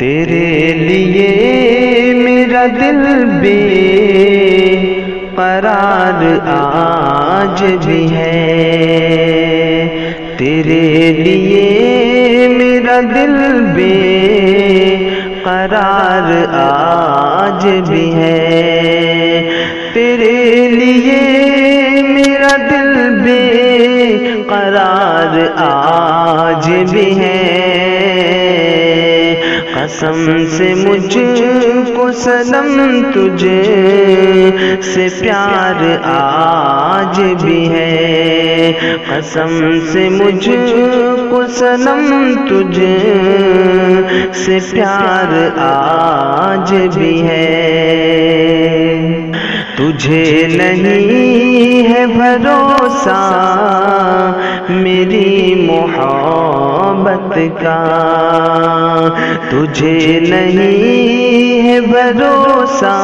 تیرے لیے میرا دل بے قرار آج بھی ہے، تیرے لیے میرا دل بے قرار آج بھی ہے، تیرے لیے میرا دل بے قرار آج بھی ہے۔ قسم سے مجھ کو صنم تجھ سے پیار آج بھی ہے، قسم سے مجھ کو صنم تجھ سے پیار آج بھی ہے۔ تجھے نہیں ہے بھروسہ میری محبت کا، تجھے نہیں ہے بھروسہ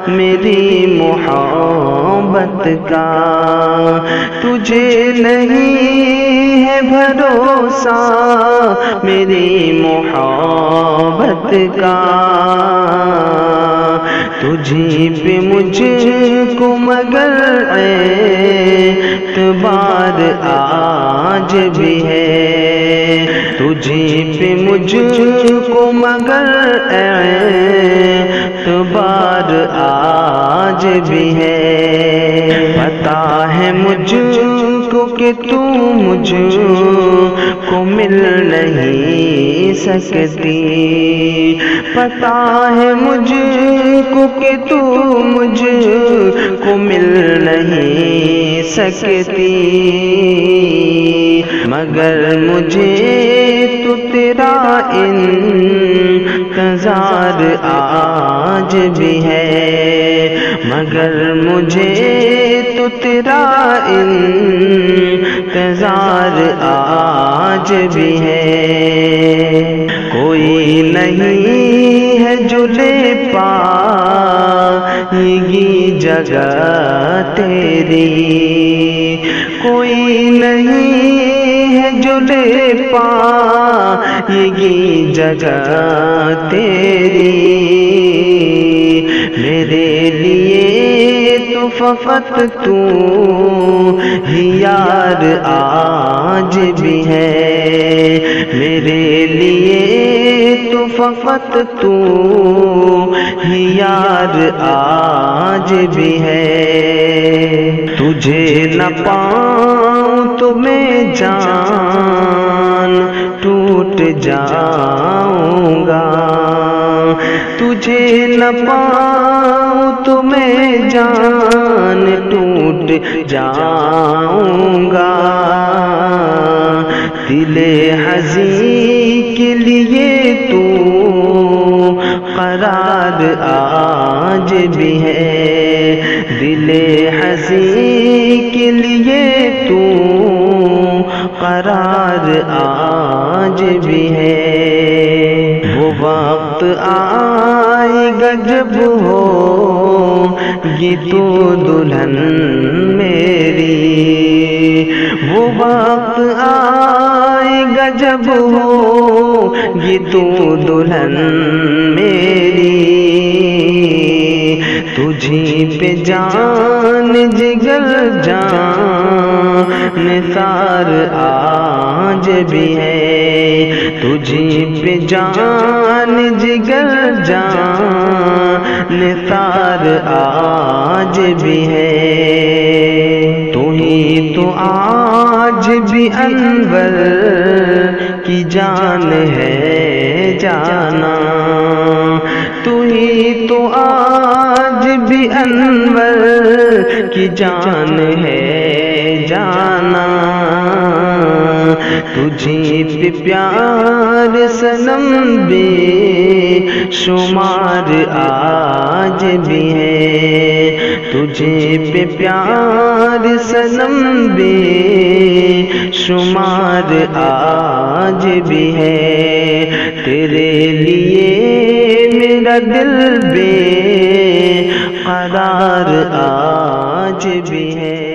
میری محبت کا، تجھے نہیں ہے بھروسہ میری محبت کا، تجھی پہ مجھ کو مگر اعتبار آج بھی ہے، تجھی پہ مجھ کو مگر اعتبار آج بھی ہے۔ پتہ ہے مجھ کو کہ تو مجھ کو مل نہیں سکتی، پتہ ہے مجھ کو کہ تو مجھ کو مل نہیں سکتی، مگر مجھے تو تیرا انتظار آج بھی ہے، مگر مجھے تو تیرا انتظار آج بھی ہے۔ کوئی نہیں ہے جو لے پائے گی جگہ تیری، کوئی نہیں ہے جو لے پائے گی جگہ تیری، میرے لیے تو فقط تو ہی یار آج بھی ہے، میرے لیے تو فقط تو ہی یار آج بھی ہے۔ تجھے نہ پاؤں تو میں جان ٹوٹ جاؤں گا، تجھے نہ پاؤں تو میں جان ٹوٹ جاؤں گا، دل حزین کے لیے تو قرار آج بھی ہے، دل حزین کے لیے تو قرار آج بھی ہے۔ وہ وقت آئے گا جب ہوگی تو دلہن میری، وہ وقت آئے گا جب ہوگی تو دلہن میری، تجھی پہ جان جگر جان نثار آج بھی ہے، تجھی پہ جان جگر جان نثار آج بھی ہے۔ تو ہی تو آج بھی انور کی جان ہے جانا، تو ہی تو آج بھی انور کی جان ہے جانا، تجھی پہ پیار صنم بے شمار آج بھی ہے، تجھے پہ پیار صنم بے شمار آج بھی ہے، تیرے لیے میرا دل بے قرار آج بھی ہے۔